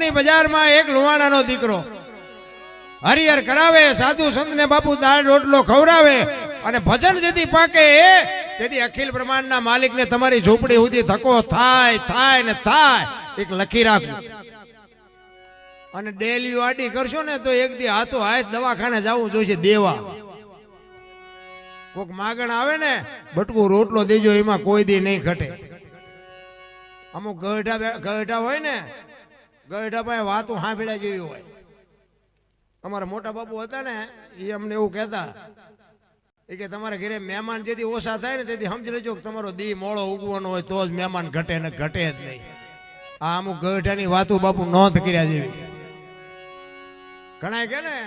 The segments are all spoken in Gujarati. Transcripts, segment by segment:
વીરપુરની બજારમાં એક લુવાણાનો દીકરો હરિહર કરાવે, સાધુ સંતને બાપુ દાળ રોટલો ખવડાવે અને ભજન જેથી પાકે તેથી અખિલ બ્રહ્માંડના માલિકને તમારી ઝૂંપડી સુધી થકો થાય થાય ને થાય એક લખી રાખજો. અને ડેલી આડી કરશો ને તો એક દી હાથો હાથ દવાખાને જવું જોઈશે દેવા. કોક માગણ આવે ને બટકું રોટલો દેજો, એમાં કોઈ દી નહીં ઘટે. અમુક ગઢા હોય ને, ગઢા પાસે વાતો સાંભળ્યા જેવી હોય. અમારા મોટા બાપુ હતા ને, એ અમને એવું કહેતા કે તમારા ઘરે મહેમાન જેથી ઓછા થાય ને તેથી સમજી લેજો કે તમારો દી મોડો ઉગવાનો હોય તો જ મહેમાન ઘટે ને ઘટે જ નહીં. આ અમુક ગઢાની વાતો બાપુ નોંધ કર્યા જેવી. ઘણા કે ને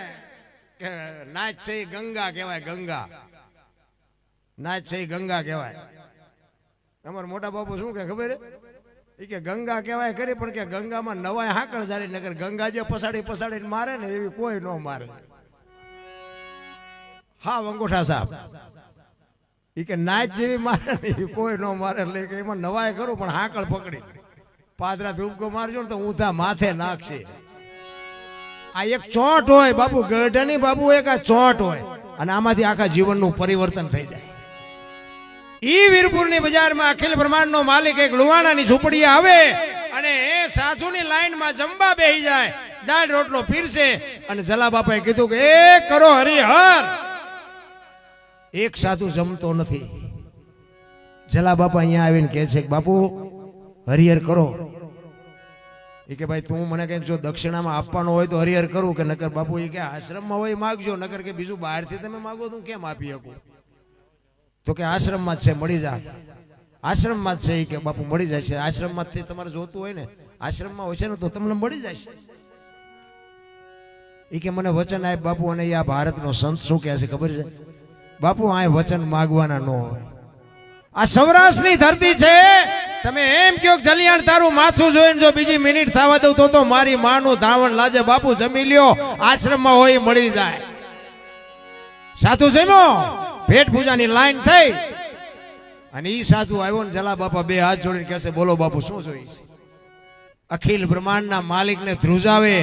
કે નાચ છે ગંગા કહેવાય, ગંગા નાચ છે ગંગા કહેવાય. અમારા મોટા બાપુ શું કે ખબર કે ગંગા કહેવાય ખરી, પણ કે ગંગામાં નવાય હાકળ જારી નગર ગંગા જે પસાડી પસાડીને મારે ને એવી કોઈ ન મારે. હા અંગોઠા સાહેબ એ કે નાચ જેવી મારે ને એવી કોઈ ન મારે, એટલે કે એમાં નવાય કરું પણ હાકળ પકડી પાદરા ધૂપકો મારજો ને તો ઊંધા માથે નાખશે. આ એક ચોટ હોય બાપુ, ગઢની બાપુ એક આ ચોટ હોય અને આમાંથી આખા જીવનનું પરિવર્તન થઈ જાય. ઈ વીરપુરની બજારમાં અખિલ બ્રહ્માંડનો માલિક એક લુવાણાની ઝૂંપડી આવે અને એ સાધુની લાઈનમાં જમવા બેસી જાય, દાળ રોટલો પીરસે અને જલા બાપાએ કીધું કે એ કરો હરિહર. એક સાધુ જમતો નથી. જલા બાપા અહીંયા આવીને કહે છે કે બાપુ હરિહર કરો. એ કે ભાઈ તું મને કઈક જો દક્ષિણામાં આપવાનું હોય તો હરિહર કરું, કે નકર બાપુ એ કે આશ્રમમાં હોય માગજો, નકર કે બીજું બહારથી તમે માગો તો કેમ આપી શકું. તો કે આશ્રમમાં જ છે મળી જાય, આશ્રમમાં જ છે. એ કે બાપુ મળી જાય છે, આશ્રમમાંથી તમારે જોતું હોય ને આશ્રમમાં હોય છે ને તો તમને મળી જાય છે. એ કે મને વચન આપ બાપુ. અને આ ભારતનો સંત શું કહે છે ખબર છે બાપુ, આ વચન માગવાના ન હોય. આ સૌરાષ્ટ્રની ધરતી છે. તમે એમ કહો જલિયાણ તારું માથું જોઈને જો બીજી મિનિટ થવા દઉં તો મારી માનું ધાવણ લાજે. બાપુ જમી લ્યો, આશ્રમમાં હોય મળી જાય. સાધુ જમ્યો, પેટ પૂજાની લાઈન થઈ અને ઈ સાધુ આવ્યો ને જલા બાપા બે હાથ જોડીને કહે છે બોલો બાપુ શું જોઈશ. અખિલ બ્રહ્માંડના માલિકને ધ્રુજાવે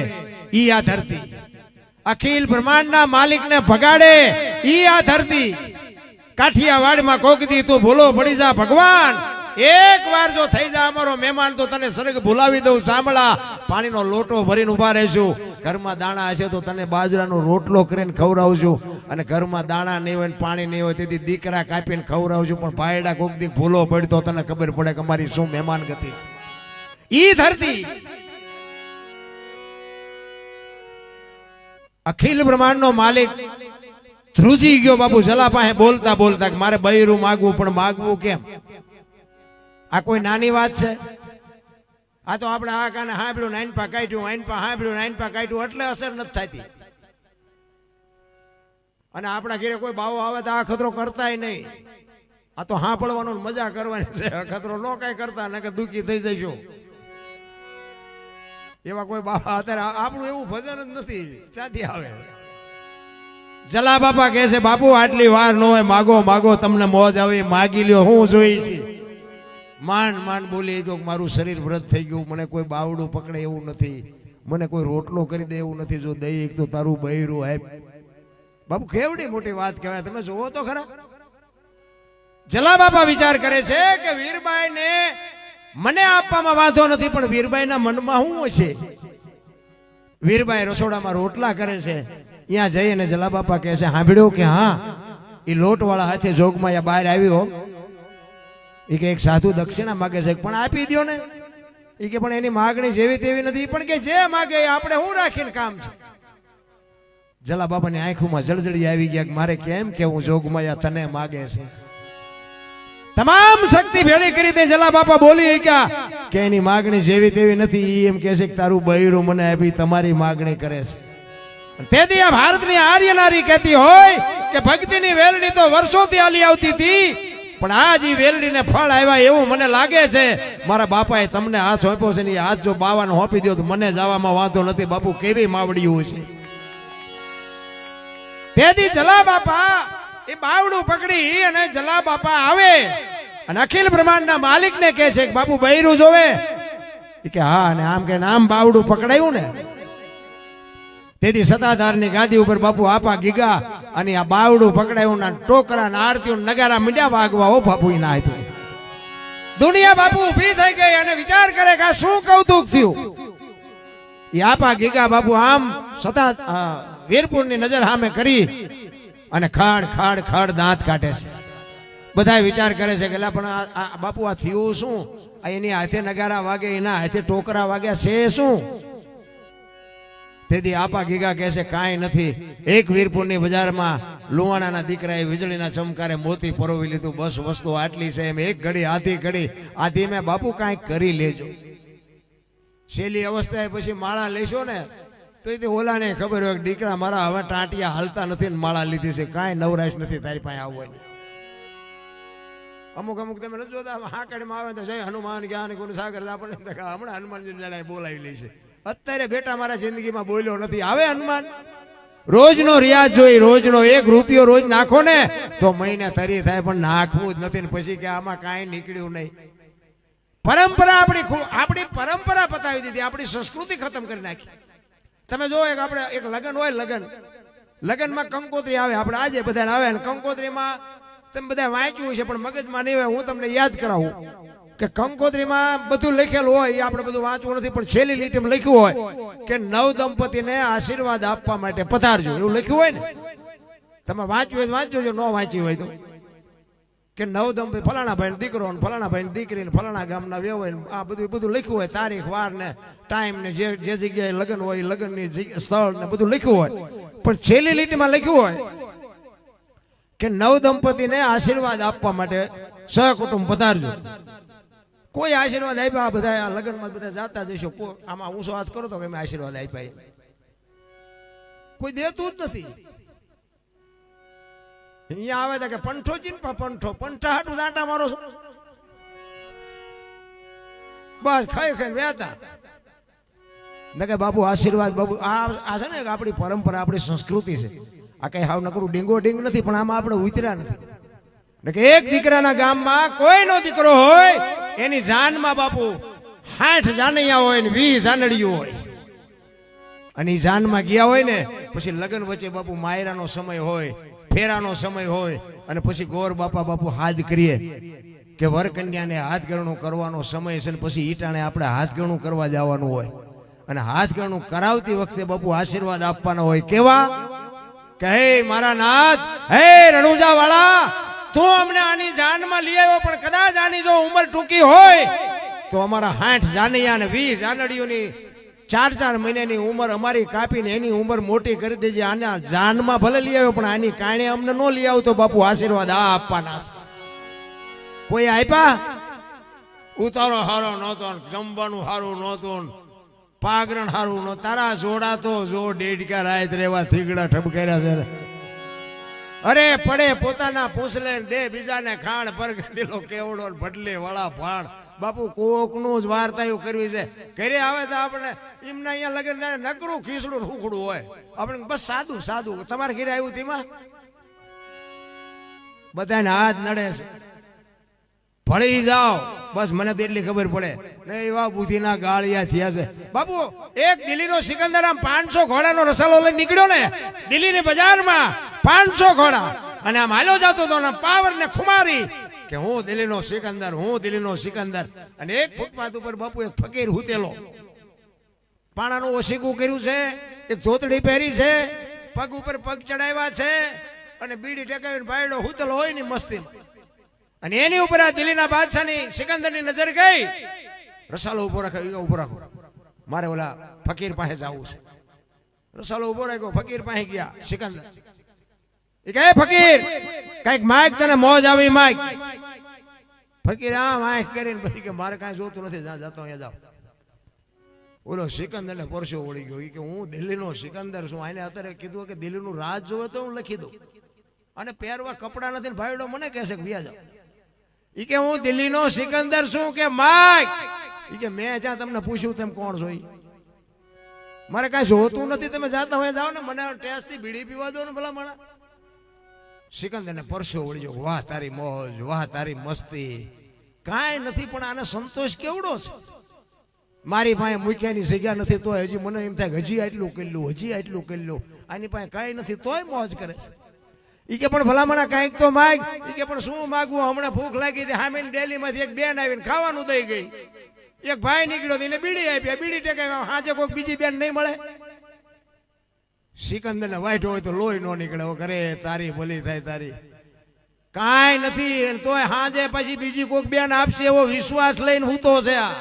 ઈ આ ધરતી, અખિલ બ્રહ્માંડના માલિકને ભગાડે ઈ આ ધરતી. કાઠિયાવાડમાં કોક દી તું ભૂલો પડી જા ભગવાન, એક વાર જો થઈ જા અમારો મહેમાન તો તને સ્વર્ગ ભૂલાવી દઉં. સાંભળા, પાણીનો લોટો ભરીને ઉભા રહેશું. ઘરમાં દાણા હશે તો તને બાજરાનો રોટલો કરીને ખવડાવશું, અને ઘરમાં દાણા નહીં હોય પાણી નહીં હોય તેથી દીકરા કાપીને ખવડાવશું. પણ ભાઈડા કોક દી ભૂલો પડી તો તને ખબર પડે કે અમારી શું મહેમાન ગતિ છે. ઈ ધરતી અખિલ બ્રહ્માંડનો માલિક ધ્રુજી ગયો બાપુ જલા પાસે બોલતા બોલતા કે મારે બૈરું માગવું, પણ માગવું કેમ? આ કોઈ નાની વાત છે? આ તો આપણે આ કાને હાંભળ્યું નાઈન પા કાઢ્યું, આઈન પા હાંભળ્યું નાઈન પા કાઢ્યું એટલે અસર નથી થતી. અને આપણા ઘરે કોઈ બાવો આવે તો આ ખતરો કરતાય નહીં. આ તો હાંભળવાનો મજા કરવાની છે, ખતરો નો કઈ કરતા ને કે દુઃખી થઈ જઈશું. એવા કોઈ બાવા અત્યારે આપણું એવું ભજન જ નથી, ક્યાંથી આવે? જલા બાપા કહે છે બાપુ આટલી વાર ન હોય, માગો માગો તમને મોજ આવે, માગી લ્યો. હું જોઈ છે માંડ માંડ બોલી ગયો મારું શરીર વ્રત થઈ ગયું, મને કોઈ બાવડું પકડે એવું નથી, મને કોઈ રોટલો કરી દે એવું નથી, જો દઈ તો તારું બૈરું આપ. બાપુ કેવડી મોટી વાત કહેવાય, તમે જોવો તો ખરા. જલા બાપા વિચાર કરે છે કે વીરબાઈ ને મને આપવામાં વાંધો નથી, પણ વીરબાઈ ના મનમાં શું છે? વીરબાઈ રસોડામાં રોટલા કરે છે, ત્યાં જઈને જલા બાપા કહે છે સાંભળ્યું કે હા એ લોટ વાળા હાથે જોગમાં બહાર આવ્યો. એ કે એક સાધુ દક્ષિણા માગે છે, પણ આપી દો ને. એ કે પણ એની માગણી જેવી તેવી નથી, પણ કે જે માગે આપણે હું રાખીને કામ છે. જલા બાપાની આંખોમાં જળજળી આવી ગયા કે મારે કેમ કેવું જોગમાયા તને માગે છે. તમામ શક્તિ ભેળી કરી દે. જલા બાપા બોલી ગયા કે એની માગણી જેવી તેવી નથી, એમ કે છે કે તારું બૈરું મને આપી તમારી માગણી કરે છે. તેથી આ ભારતની આર્ય નારી કહેતી હોય કે ભક્તિની વેલડી તો વર્ષોથી આલી આવતી હતી, પણ આજ ઈ વેલડીને ફળ આવ્યા એવું મને લાગે છે. મારા બાપાએ તમને હાથ સોંપ્યો છે ને એ હાથ જો બાવાને હોપી દો તો મને જવામાં વાંધો નથી. બાપુ કેવી માવડીયું છે. તેથી જલા બાપા એ બાવડું પકડી અને જલા બાપા આવે અને અખિલ બ્રહ્માંડના માલિકને કહે છે કે બાપુ બૈરું જોવે. ઈ કે હા, અને આમ કે આમ બાવડું પકડાયું ને તેથી સત્તાધારની ગાદી ઉપર બાપુ આપા ગીગા અને આ બાવડું પકડાયું ના ટોકરા ના આરતીઓ નગારા મીંડ્યા વાગવા ઓ બાપુ ના હતી. દુનિયા બાપુ ઊભી થઈ ગઈ અને વિચાર કરે કે શું કૌતુક થયું. એ આપા ગીગા બાપુ આમ સતા વીરપુરની નજર સામે કરી અને ખાડ ખાડ ખાડ દાંત કાઢે છે. બધા વિચાર કરે છે કે પણ આ બાપુ આ થયું શું? એની હાથે નગારા વાગે, એના હાથે ટોકરા વાગ્યા છે શું? તેથી આપા ગીગા કહે છે કાંઈ નથી. એક વીરપુરની બજારમાં લુવાણાના દીકરાએ વીજળીના ચમકારે મોતી પરોવી લીધું. બસ વસ્તુ આટલી છે. એમ એક ઘડી આધી મેં બાપુ કાંઈક કરી લેજો. છેલ્લી અવસ્થાએ પછી માળા લેશો ને તો એ ઓલાને ખબર હોય કે દીકરા મારા હવે ટાંટિયા હાલતા નથી ને માળા લીધી છે, કાંઈ નવરાશ નથી તારી પાસે આવવાની. અમુક તમે નથી જોતા હાકડમાં આવે તો જય હનુમાન જ્ઞાન ગુણ સાગર આપણને હમણાં હનુમાનજી બોલાવી લે છે. અત્યારે બેટા મારા જિંદગીમાં બોલ્યો નથી. આવે હનુમાન રોજનો રિયાઝ જોઈ, રોજનો 1 રૂપિયો રોજ નાખો ને તો મહિને તરી થાય, પણ નાખવું જ નથી. ને પછી કે આમાં કાંઈ નીકળ્યું નહીં. પરંપરા આપણી પરંપરા પતાવી દીધી, આપણી સંસ્કૃતિ ખતમ કરી નાખી. તમે જો આપણે એક લગ્ન હોય, લગ્નમાં કંકોત્રી આવે. આપણે આજે બધા આવે ને કંકોત્રીમાં તમે બધા વાંચ્યું છે પણ મગજમાં નહીં હોય. હું તમને યાદ કરાવું કે કંકોત્રીમાં બધું લખેલું હોય, એ આપણે બધું વાંચવું નથી, પણ છેલ્લી લીટીમાં લખ્યું હોય કે નવ દંપતીને આશીર્વાદ આપવા માટે પધારજો, એવું લખ્યું હોય ને. તમે વાંચ્યું હોય વાંચજો, જો ન વાંચ્યું હોય તો કે નવ દંપતી ફલાણા ભાઈ દીકરો ને ફલાણા ભાઈ દીકરી ને ફલાણા ગામના વ્યવહાર આ બધું લખ્યું હોય. તારીખ વાર ને ટાઈમ ને જે જગ્યાએ લગ્ન હોય લગ્નની સ્થળ ને બધું લખ્યું હોય, પણ છેલ્લી લીટીમાં લખ્યું હોય કે નવ દંપતીને આશીર્વાદ આપવા માટે સહકુટુંબ પધારજો. કોઈ આશીર્વાદ આપ્યા? બધા આ લગ્નમાં બધા જાતા જશો, આમાં ઊંચો હાથ કરો તો કે મેં આશીર્વાદ આપ્યા. કોઈ દેતું જ નથી. અહીંયા આવે કે પંઠો ચીનપા પંઠા હાટું દાંટા મારો છો, બસ ખાઈ ખાઈ વેતા ને કે બાપુ આશીર્વાદ. બાપુ આ છે ને આપણી પરંપરા, આપણી સંસ્કૃતિ છે. આ કઈ હાવ નકરું ડીંગો ડીંગ નથી, પણ આમાં આપણે ઉતર્યા નથી. કે એક દીકરાના ગામમાં કોઈનો દીકરો હોય એની જાનમાં બાપુ 60 જાનૈયા હોય ને 20 જાનડીઓ હોય. અને એ જાનમાં ગયા હોય ને પછી લગ્ન વચ્ચે બાપુ માયરાનો સમય હોય, ફેરાનો સમય હોય, અને પછી ગોર બાપુ હાથ કરીએ કે વરકન્યાને હાથ ગણું કરવાનો સમય છે, ને પછી ઈટાણે આપણે હાથ ગણું કરવા જવાનું હોય. અને હાથ ગણું કરાવતી વખતે બાપુ આશીર્વાદ આપવાના હોય. કેવા કે હે મારા નાથ, હે રણુજા વાળા, તું અમને આની જાનમાં લઈ આવ્યો, પણ કદાચ આની જો ઉંમર ટૂંકી હોય તો અમારા 60 જાનૈયા ને 20 જાનડીઓની 4 મહિનાની ઉંમર અમારી કાપીને એની ઉંમર મોટી કરી દેજે. આના જાનમાં ભલે લઈ આવ્યો, પણ આની કારણે અમને ન લઈ આવતો બાપુ આશીર્વાદ આ આપવાના. કોઈ આપ્યા? ઉતારો હારો નહોતો, જમવાનું હારું નહોતું, પાગરણ હારું નો. તારા જોડા તો જો ડેડકા રાત રેવા થીગડા ઠબકાર્યા છે. અરે પડે પોતાના પૂછલે દે બીજાને ખાણ પર દિલો કેવડો ભડલે વાળા ભાણ. બાપુ કોકનું જ વાર્તાયું કરવી છે. ઘરે આવે તો આપણે એમના અહીંયા લગન નકરું ખીસડું રૂખડું હોય, આપણે બસ સાદું સાદું. તમારે ઘરે આવ્યું તેમાં બધાને હાથ નડે છે, ભળી જાઓ બસ. મને તો એટલી ખબર પડે ને એવા બુદ્ધિના ગાળિયા થયા છે. બાપુ એક દિલ્હીનો સિકંદર આમ 500 ઘોડાનો રસાલો લઈને નીકળ્યો ને દિલ્હીની બજારમાં, 500 ઘોડા, અને આમ હાલ્યો જતો હતો ને પાવર ને ખુમારી કે હું દિલ્હીનો સિકંદર, હું દિલ્હીનો સિકંદર. અને એક ફૂટપાથ ઉપર બાપુ એક ફકીર હુતેલો, પાણાનું ઓશીકું કર્યું છે, એક ધોતડી પહેરી છે, પગ ઉપર પગ ચડાવ્યા છે, અને બીડી ટેકાવીને ભાઈડો હુતેલો હોય ને મસ્તી. અને એની ઉપર આ દિલ્હીના બાદશાહની સિકંદરની નજર ગઈ. રસાલો ઉભો રાખ્યો, ઉભો રાખો, મારે ઓલા ફકીર પાસે જવું છે. રસાલો ઉભો રાખ્યો, ફકીર પાસે ગયા. સિકંદર એ કહે ફકીર કઈક માગ, તને મોજ આવી માગ. ફકીર આમ આંખ કરીને પછી કે મારે કાંઈ જોતું નથી, જ્યાં જતો અહીંયા જાવ. ઓલો સિકંદર ને પરસો વળી ગયો કે હું દિલ્હીનો સિકંદર છું. આને અત્યારે કીધું કે દિલ્હીનું રાજ જોવે તો હું લખી દઉં, અને પહેરવા કપડા નથી. ભાઈડો મને કહેશે કે વ્યા જાવ. ઈ કે હું દિલ્હીનો સિકંદર છું કે માગ. ઈ કે મેં જ્યાં તમને પૂછ્યું તેમ કોણ છો? મારે કાંઈ જોતું નથી, તમે જાતા હોય જાઓ ને, મને ટેસ્ટ થી બીડી પીવા દો ને ભલા માણા. સિકંદર ને પરસો વળી ગયો. વાહ તારી મોજ, વાહ તારી મસ્તી, કાંઈ નથી, પણ આને સંતોષ કેવડો છે. મારી પાસે મૂક્યાની જગ્યા નથી તોય હજી મને એમ થાય હજી આટલું કરી લઉં, હજી આટલું કરી લઉં. આની પાસે કાંઈ નથી તોય મોજ કરે છે. એ કે પણ ભલામણા કાંઈક તો માગ. એ કે પણ શું માગવું, હમણાં ભૂખ લાગી હતી, સામે ડેલીમાંથી એક બેન આવીને ખાવાનું દઈ ગઈ. એક ભાઈ નીકળ્યો એને બીડી આપી, બીડી ટેકાઈ હાજે કોઈક બીજી બેન નહીં મળે. સિકંદર ને વાઈટ હોય તો લોહી નો નીકળે. કરે તારી ભલી થાય તારી, કાંઈ નથી તોય હાજે પછી બીજી કોઈક બેન આપશે એવો વિશ્વાસ લઈને હૂતો છે આ.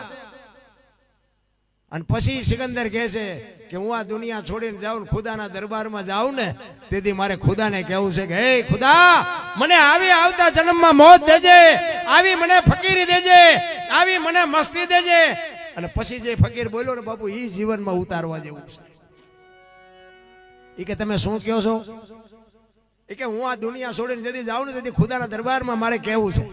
અને પછી સિકંદર કહે છે કે હું આ દુનિયા છોડીને જાઉં, ખુદાના દરબારમાં જાઉં ને તેથી મારે ખુદાને કહેવું છે કે હે ખુદા, મને આવી આવતા જન્મમાં મોત દેજે, આવી મને ફકીરી દેજે, આવી મને મસ્તી દેજે. અને પછી જે ફકીર બોલ્યો ને બાપુ, એ જીવનમાં ઉતારવા જેવું છે. એ કે તમે શું કહો છો? એ કે હું આ દુનિયા છોડીને જતી જાઉં ને તેથી ખુદાના દરબારમાં મારે કહેવું છે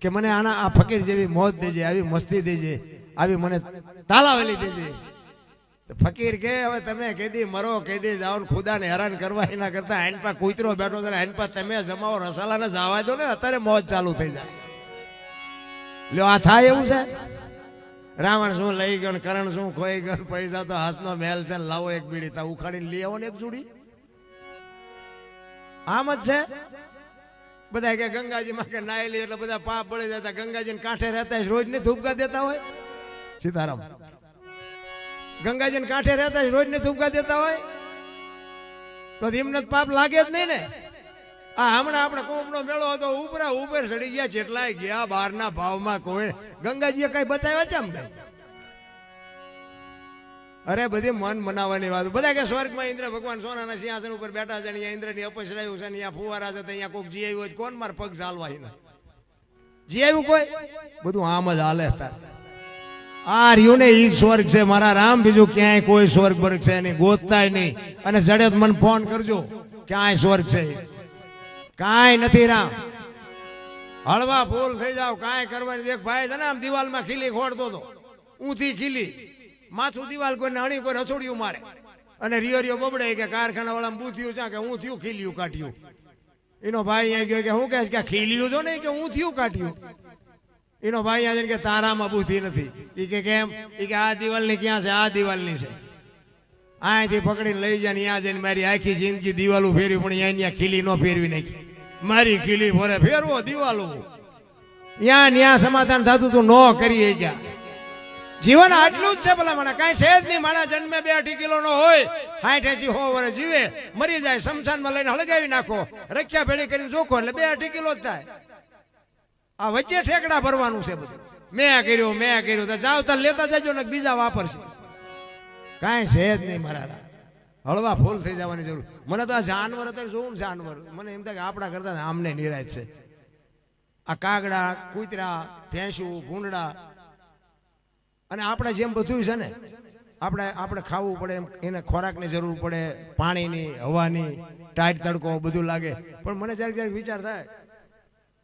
કે મને આના આ ફકીર જેવી મોત દેજે, આવી મસ્તી દેજે, આવી મને તાલાવેલી દેજે. ફકીર કે હવે તમે કેદી મરો કેદી જાઓ ને ખુદાને હેરાન કરવા એના કરતા આઈન પા કૂતરો બેઠો છે, આઈન પા તમે જમાવો રસાલાને જવા દો ને, અત્યારે મોજ ચાલુ થઈ જાય. લ્યો આ થાય એવું છે? રાવણ શું લઈ ગયો ને કરણ શું ખોઈ ગયો, પૈસા તો હાથનો મેલ છે, લાવો એક બીડી તા ઉખાડીને લઈ આવો ને એક જોડી. આમ જ છે. બધા કે ગંગાજી માં કે નાઈ લે એટલે બધા પાપ બળી જતા, ગંગાજી ને કાંઠે રહેતા રોજ ને ધૂપકા દેતા હોય. સીતારામ, ગંગાજી ને કાંઠે રહેતા રોજ ને ધૂપકા દેતા હોય તો એમને પાપ લાગે જ નહીં ને. આ હમણાં આપણે કોમનો મેળો હતો, ઉપરા ઉપર ચડી ગયા, જેટલાય ગયા બહારના ભાવમાં કોઈ ગંગાજીએ કઈ બચાવ્યા છે અમને? અરે બધી મન મનાવવાની વાત. બધા કે સ્વર્ગમાં ઇન્દ્ર ભગવાન સોનાના સિંહાસન ઉપર બેઠા છે, અહીંયા ઇન્દ્રની અપસ રહ્યું છે, અહીંયા ફુવારા છે, અહીંયા કોઈક જી આવ્યું હોય, કોણ માર પગ ચાલવા જી આવ્યું કોઈ? બધું આમ જ હાલે. આ રહ્યું ને ઈ સ્વર્ગ છે મારા રામ, બીજું ક્યાંય કોઈ સ્વર્ગ વર્ગ છે નહીં, ગોતતાય નહીં. અને જડે મને ફોન કરજો ક્યાંય સ્વર્ગ છે, કાંઈ નથી રામ. હળવા ફૂલ થઈ જાવ, કાંઈ કરવાની. એક ભાઈ છે ને આમ દિવાલમાં ખીલી ખોડતો હતો, ઊંધી ખીલી, માથું દિવાલ કોઈને અણી કોઈ રસોડિયું મારે અને રિયો બબડે કે કારખાના વાળા બુથિયું છે કે હું થયું ખીલિયું કાઢ્યું. એનો ભાઈ અહીંયા ગયો કે હું કહે કે ખીલિયું છો ને કે હું થયું કાઢ્યું. એનો ભાઈ અહીંયા કે તારામાં બુદ્ધિ નથી. એ કે કેમ? એ કે આ દિવાલની ક્યાં છે? આ દિવાલની છે. અહીંથી પકડીને લઈ જાય ને ત્યાં જઈને મારી આખી જિંદગી દિવાલો ફેરવી, પણ અહીંયા ખીલી ન ફેરવી નાખી. મારી ખીલી ફરે ફેરવો દિવાલો, ત્યાં સમાધાન થતું તું ન કરી ગયા. જીવન આટલું જ છે ભલા મને, કાંઈ છે જ નહીં. મારા જન્મે 2-2 કિલો નો હોય, 60-80 વર્ષ જીવે, મરી જાય, શમશાનમાં લઈને હળગાવી નાખો, રખ્યા ભેળી કરીને જોખો એટલે 2-2 કિલો જ થાય. આ વચ્ચે ઠેકડા ભરવાનું છે બધું. મેં કર્યું તો જાવ તો લેતા જજો ને બીજા વાપરશે. કાંઈ છે જ નહીં મારા. હળવા ફૂલ થઈ જવાની જરૂર. મને તો આ જાનવર અત્યારે જોવું ને, જાનવર મને એમ થાય કે આપણા કરતા આમને નિરાશ છે. આ કાગડા, કૂતરા, ભેંસું, ભૂંડડા, અને આપણે જેમ બધું છે ને, આપણે ખાવું પડે, એમ એને ખોરાકની જરૂર પડે, પાણીની, હવાની, ટાઈટ તડકો બધું લાગે. પણ મને જ્યારે વિચાર થાય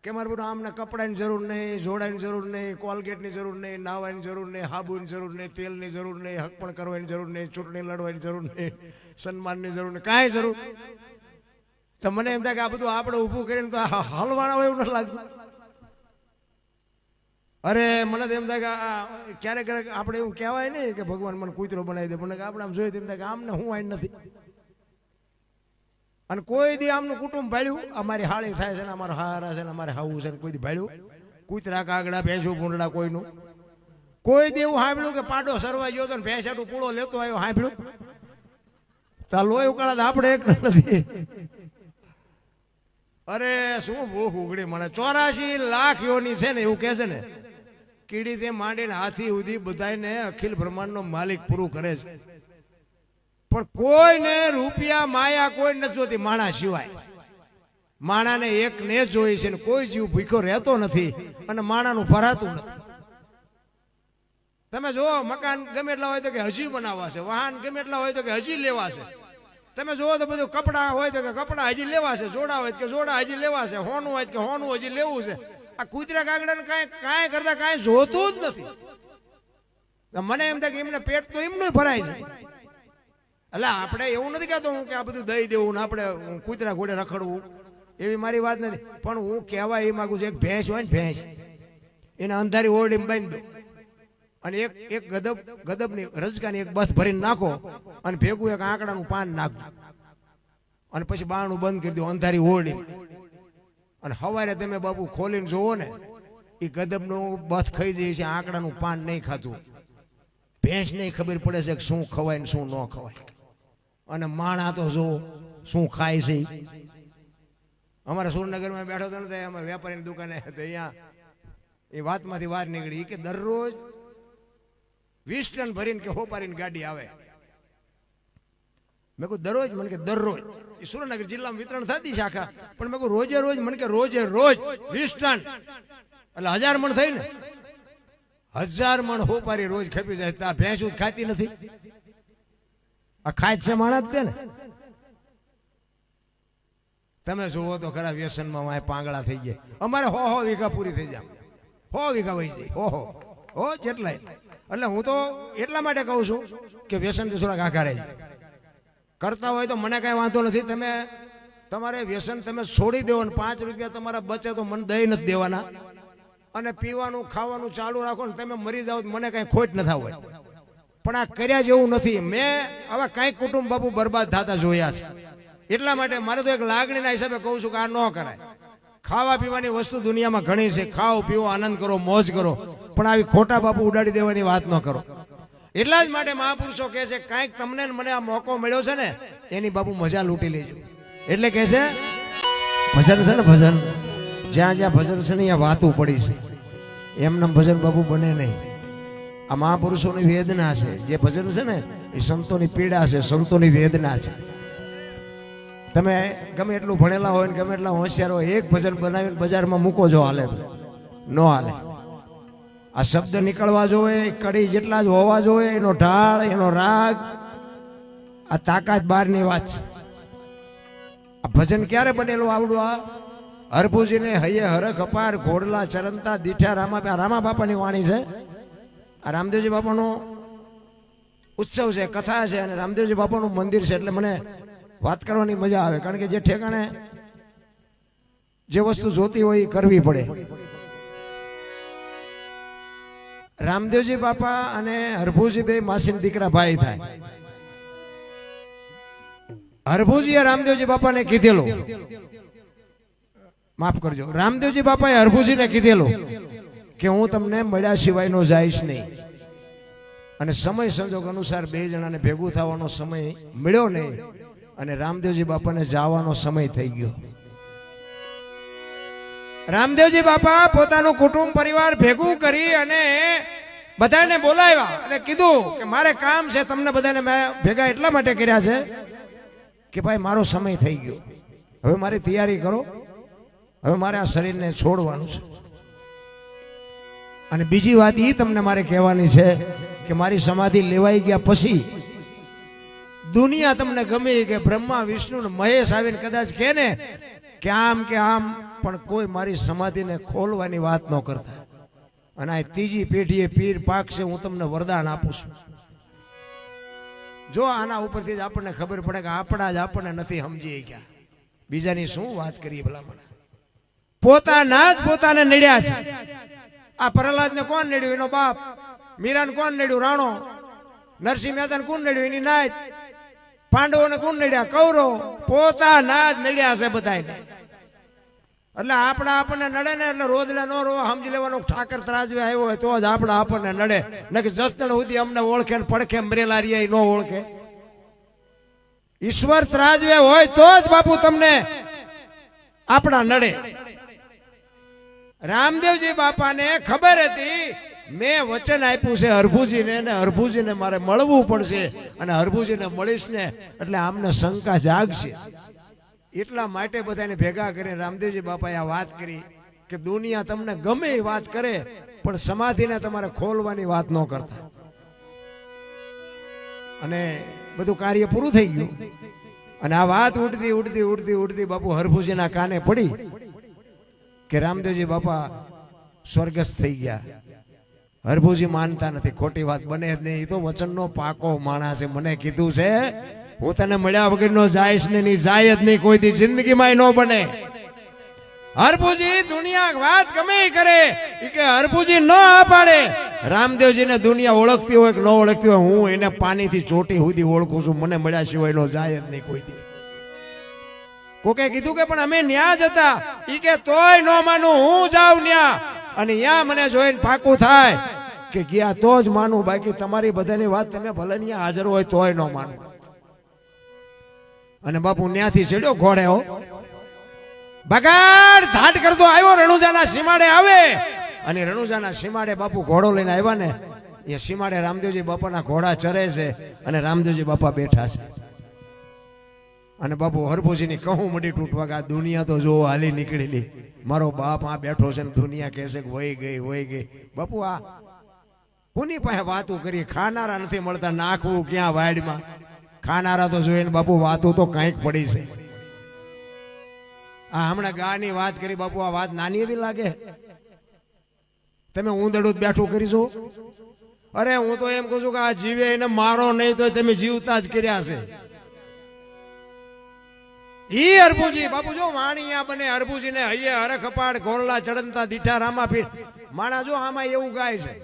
કે મારે બધું આમને કપડાની જરૂર નહીં, જોડાની જરૂર નહીં, કોલગેટની જરૂર નહીં, નાવાની જરૂર નહીં, હાબુની જરૂર નહીં, તેલની જરૂર નહીં, હકપણ કરવાની જરૂર નહીં, ચૂંટણી લડવાની જરૂર નહીં, સન્માનની જરૂર નહીં, કાંઈ જરૂર. તો મને એમ થાય કે આ બધું આપણે ઊભું કરીને તો હલવાના હોય એવું નથી લાગતું. અરે મને તો એમ થાય કે ક્યારેક આપણે એવું કહેવાય નહીં કે ભગવાન મને કૂતરો બનાવી દે, પણ આપણે આમ જોઈએ તેમ થાય કે આમને હું આઈ નથી. અને કોઈ દી આમનું કુટુંબ ભાળ્યું? અમારી હાળી થાય છે ને, અમારો હારા છે ને, અમારે હાવું છે ને, કોઈ દી ભાળ્યું? કૂતરા, કાગડા, ભેંસું, ભૂંડડા કોઈનું કોઈ દી એવું સાંભળ્યું કે પાડો સરવા ગયો તો ભેંસાટું પૂળો લેતો આવ્યો? સાંભળ્યું? તા લોહી ઉકાળા આપણે એક નથી. અરે શું ભૂખ ઉઘડી મને. 84 લાખ યોની છે ને એવું કહે છે ને, કીડી તે માંડીને હાથી સુધી બધાને અખિલ બ્રહ્માંડનો માલિક પૂરું કરે છે. પણ કોઈને રૂપિયા માયા કોઈ નથી જોતી માણા સિવાય. માણાને એક ને જોઈ છે ને કોઈ જીવ ભૂખ્યો રહેતો નથી અને માણાનું ભરાતું નથી. તમે જો મકાન ગમે એટલા હોય તો કે હજી બનાવવા છે, વાહન ગમે એટલા હોય તો કે હજી લેવા છે. તમે જોવો તો બધું કપડા હોય તો કે કપડા હજી લેવા છે, જોડા હોય કે જોડા હજી લેવા છે, હોનું હોય કે હોનું હજી લેવું છે. આ કૂતરા કાગડાને કાંઈ કરતા કાંઈ જોતું જ નથી. મને એમ થાય કે એમને પેટ તો એમનું ભરાય છે. એટલે આપણે એવું નથી કહેતો હું કે આ બધું દઈ દેવું ને આપણે કૂતરા ઘોડે રખડવું, એવી મારી વાત નથી. પણ હું કહેવા એ માંગુ છું, એક ભેંસ હોય ને, ભેંસ એને અંધારી ઓરડીમાં બાંધી દો અને એક ગદબની રજકાની એક બસ ભરીને નાખો અને ભેગું એક આંકડાનું પાન નાખો અને પછી બારણું બંધ કરી દો અંધારી ઓરડી અને સવારે તમે બાપુ ખોલીને જોવો ને એ ગદબનું બસ ખાઈ જાય છે, આંકડાનું પાન નહીં ખાતું. ભેંસ નહીં ખબર પડે છે કે શું ખવાય ને શું ન ખવાય. અને માણા તો જો શું ખાય છે. અમારા સુરનગરમાં બેઠો હતો ને અમારે વેપારીની દુકાને અહીંયા એ વાતમાંથી બહાર નીકળી કે દરરોજ 20 ટન ભરીને કે હોપારીની ગાડી આવે. મેં કહું દરરોજ? મને કે દરરોજ. એ સુરેન્દ્રનગર જિલ્લામાં વિતરણ થતી છે આખા, પણ મેં કહું રોજે રોજ? મને કે રોજે રોજ 20 ટન એટલે 1000 મણ થઈ ને. 1000 મણ હોપારી રોજ ખપી જાય. આ ભેંસું ખાતી નથી, આ ખાય છે માણસ છે ને. તમે જુઓ તો ખરા વ્યસનમાં પાંગળા થઈ ગયા. અમારે 100 વીઘા પૂરી થઈ જાય, 100 વીઘા વહી જાય. ઓહો જેટલાય. એટલે હું તો એટલા માટે કહું છું કે વ્યસનથી થોડાક આઘારે કરતા હોય તો મને કાંઈ વાંધો નથી. તમે તમારે વ્યસન તમે છોડી દેવો ને 5 રૂપિયા તમારા બચે તો મને દઈ નથી દેવાના, અને પીવાનું ખાવાનું ચાલુ રાખો ને તમે મરી જાઓ મને કાંઈ ખોટ ન થાય હોય. પણ આ કર્યા જેવું નથી. મેં હવે કાંઈક કુટુંબ બાપુ બરબાદ થતા જોયા છે. એટલા માટે મારે તો એક લાગણીના હિસાબે કહું છું કે આ ન કરાય. ખાવા પીવાની વસ્તુ દુનિયામાં ઘણી છે, ખાઓ પીવો આનંદ કરો મોજ કરો, પણ આવી ખોટા બાપુ ઉડાડી દેવાની વાત ન કરો. એટલા જ માટે મહાપુરુષો કહે છે કાંઈક તમને મને આ મોકો મળ્યો છે ને એની બાપુ મજા લૂંટી લેજો. એટલે કહે છે ભજન છે ને ભજન, જ્યાં જ્યાં ભજન છે ને ત્યાં વાતું પડી છે. એમના ભજન બાપુ બને નહીં. આ મહાપુરુષોની વેદના છે. જે ભજન છે ને એ સંતોની પીડા છે, સંતોની વેદના છે. તમે ગમે એટલું ભણેલા હોય ને ગમે એટલા હોશિયાર હોય, એક ભજન બનાવીને બજારમાં મૂકો જો હાલે ન હાલે. આ શબ્દ નીકળવા જોઈએ, કડી જેટલા જ હોવા જોઈએ, એનો ઢાળ એનો રાગ, આ તાકાત બહારની વાત છે. આ ભજન ક્યારે બનેલું આવડું? આ હરભુજીને હૈયે હરખ અપાર ઘોડલા ચરંતા દીઠા રામા બાપાની વાણી છે. આ રામદેવજી બાપાનો ઉત્સવ છે, કથા છે, અને રામદેવજી બાપાનું મંદિર છે. એટલે મને વાત કરવાની મજા આવે, કારણ કે જે ઠેકાણે જે વસ્તુ જોતી હોય એ કરવી પડે. રામદેવજી બાપા અને હરભુજી બે માસીના દીકરા ભાઈ થાય. હરભુજીએ રામદેવજી બાપાને કીધેલું, માફ કરજો, રામદેવજી બાપાએ હરભુજીને કીધેલું કે હું તમને મળ્યા સિવાયનો જઈશ નહીં. અને સમય સંજોગ અનુસાર બે જણાને ભેગું થવાનો સમય મળ્યો નહીં, અને રામદેવજી બાપાને જવાનો સમય થઈ ગયો. રામદેવજી બાપા પોતાનું કુટુંબ પરિવાર ભેગું કરી અને બધાને બોલાવ્યા અને કીધું કે મારે કામ છે, તમને બધાને મેં ભેગા એટલા માટે કર્યા છે કે ભાઈ મારો સમય થઈ ગયો, હવે મારી તૈયારી કરો, હવે મારે આ શરીરને છોડવાનું છે. અને બીજી વાત એ તમને મારે કહેવાની છે કે મારી સમાધિ લેવાઈ ગયા પછી દુનિયા તમને ગમે કે બ્રહ્મા વિષ્ણુ ને મહેશ આવીને કદાચ કહે ને કે આમ, પણ કોઈ મારી સમાધિને ખોલવાની વાત ન કરતા. અને આ ત્રીજી પેઢીએ પીર પાક છે, હું તમને વરદાન આપું છું. જો આના ઉપરથી જ આપણને ખબર પડે કે આપણા જ આપણને નથી સમજી ગયા, બીજાની શું વાત કરીએ. ભલામણ પોતાના જ પોતાને નડ્યા છે. આ પ્રહલાદને કોણ નડ્યું? એનો બાપ. મીરાને કોણ નડ્યું? રાણો. નરસિંહ મહેતાને કોણ નડ્યું? એની નાત. પાંડવોને કોણ નડ્યા? કૌરવ. પોતાના જ નડ્યા છે બધાને. એટલે આપણા આપણને નડે ને એટલે રોદલા નો રોવા સમજી લેવાનો ઠાકર ત્રાજવે આવ્યો હોય તો જ આપણા આપણને નડે. નકે જસદણ સુધી અમને ઓળખે ને પડખે મરેલા રહ્યા ન ઓળખે. ઈશ્વર ત્રાજવે હોય તો જ બાપુ તમને આપણા નડે. રામદેવજી બાપાને ખબર હતી મેં વચન આપ્યું છે હરભુજીને, ને હરભુજીને મારે મળવું પડશે, અને હરભુજીને મળીશ ને એટલે આમને શંકા જાગશે. એટલા માટે બધાને ભેગા કરીને રામદેવજી બાપાએ આ વાત કરી કે દુનિયા તમને ગમે એ વાત કરે પણ સમાધિને તમારે ખોલવાની વાત ન કરતા. અને બધું કાર્ય પૂરું થઈ ગયું. અને આ વાત ઉડતી ઉડતી ઉડતી ઉડતી બાપુ હરભુજીના કાને પડી કે રામદેવજી બાપા સ્વર્ગસ્થ થઈ ગયા. હરભુજી માનતા નથી, ખોટી વાત બને જ નહીં. એ તો વચનનો પાકો માણસ છે. મને કીધું છે હું તને મળ્યા વગર નો જાઈશ ને, નહીં જાય જ નહીં કોઈ દી જિંદગીમાં ન બને. હરભુજી દુનિયા વાત ગમે કરે કે હરભુજી ન આ પાડે રામદેવજીને દુનિયા ઓળખતી હોય કે ન ઓળખતી હોય, હું એને પાણીથી ચોટી સુધી ઓળખું છું. મને મળ્યા સિવાય નો જાય જ નહીં કોઈ દી. કોકે કીધું કે પણ અમે ન્યા જ હતા. ઈ કે તોય ન માનું, હું જાઉં ન્યા અને ન્યા મને જોઈને પાકું થાય કે ગયા તો જ માનું. બાકી તમારી બધાની વાત તમે ભલે ન્યા હાજર હોય તોય ન માનું. અને બાપુ ન્યાથી ચડ્યો ઘોડે, હો બગાડ ધાટ કરતો આવ્યો રણુજાના સીમાડે આવે. અને રણુજાના સીમાડે બાપુ ઘોડો લઈને આવ્યા ને, એ સીમાડે રામદેવજી બાપાના ઘોડા ચરે છે અને રામદેવજી બાપા બેઠા છે. અને બાપુ હરભુજીની કહું મડી તૂટવા કે આ દુનિયા તો જો હાલી નીકળેલી, મારો બાપ આ બેઠો છે ને દુનિયા કહેશે કે વહી ગઈ વહી ગઈ. બાપુ આ કોની પાસે વાતું કરી? ખાનારા નથી મળતા, નાખવું ક્યાં વાડમાં? ખાનારા તો જોઈને બાપુ વાતું તો કંઈક પડી છે. આ હમણાં ગાની વાત કરી બાપુ, આ વાત નાની એવી લાગે? તમે ઊંધડું જ બેઠું કરીશું? અરે હું તો એમ કહું છું કે આ જીવે એને મારો નહીં તો તમે જીવતા જ કર્યા છે. ઈ હરભુજી બાપુ જો વાણિયા બને, હરભુજી ને હૈયે હરખપાડ ગોરલા ચડંતા દીઠા રામાપીઠ. માણા જો આમાં એવું ગાય છે.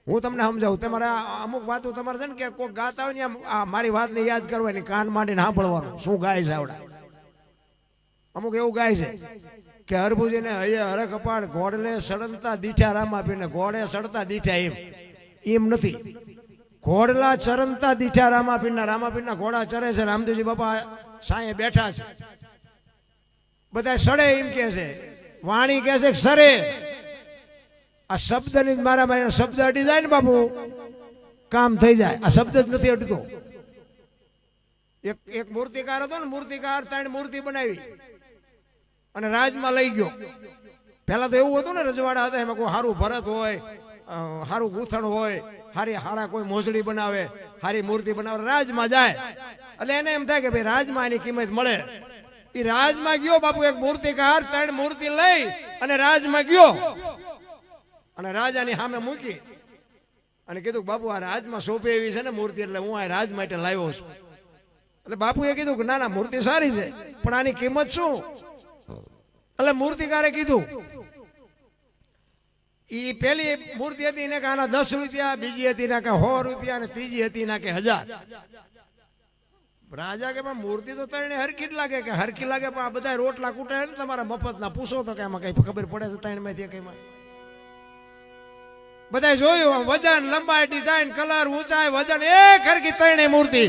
હું તમને સમજાવું, તમારે અમુક વાતો તમારે છે ને કે કોઈ ગાતા હોય ને આ મારી વાતને યાદ કરવાની, કાન માંડીને સાંભળવાનું શું ગાય છે. આવડા અમુક એવું ગાય છે કે હરભુજીને હૈયે હરખપાડ ઘોડલે સડંતા દીઠા રામાપીઠ. ઘોડે સડતા દીઠા એમ નથી, ઘોડલા ચરંતા દીઠા રામાપીઠના. રામાપીઠના ઘોડા ચરે છે, રામદેવજી બાપા સાંયે બેઠા છે. બધા સડે એમ કે છે, વાણી કે છે સરે. આ શબ્દ ની મારા મારા શબ્દ અડી જાય ને બાપુ કામ થઈ જાય. આ શબ્દ જ નથી અડતો. એક મૂર્તિકાર હતો ને, મૂર્તિકાર 3 મૂર્તિ બનાવી અને રાજમાં લઈ ગયો. પેલા તો એવું હતું ને, રજવાડા હતા, એમાં કોઈ સારું ભરત હોય, સારું ગૂંથણ હોય, હારા કોઈ મોજડી બનાવે, હારી મૂર્તિ બનાવે, રાજમાં જાય. એટલે એને એમ થાય કે ભાઈ રાજમાં એની કિંમત મળે. એ રાજમાં ગયો બાપુ, એક મૂર્તિકાર 3 મૂર્તિ લઈ અને રાજમાં ગયો અને રાજાની સામે મૂકી અને કીધું બાપુ આ રાજમાં સોંપે એવી છે ને મૂર્તિ, એટલે હું આ રાજ માટે લાવ્યો છું. એટલે બાપુએ કીધું કે ના ના મૂર્તિ સારી છે પણ આની કિંમત શું? એટલે મૂર્તિકારે કીધું, ઈ પેલી મૂર્તિ હતી ને કે આના 10 રૂપિયા, બીજી હતી ને કે 100 રૂપિયા અને ત્રીજી હતી ને કે 1000. રાજા કે મૂર્તિ તો તને હરખી જ લાગે. કે હરખી લાગે પણ આ બધા રોટલા કૂટાય ને તમારા મફતના, પૂછો તો કે એમાં કઈ ખબર પડે છે? 3 માંથી કઈમાં બધા જોયું, વજન, લંબાઈ, ડિઝાઇન, કલર, ઊંચાઈ, વજન એક હરખી 3 મૂર્તિ,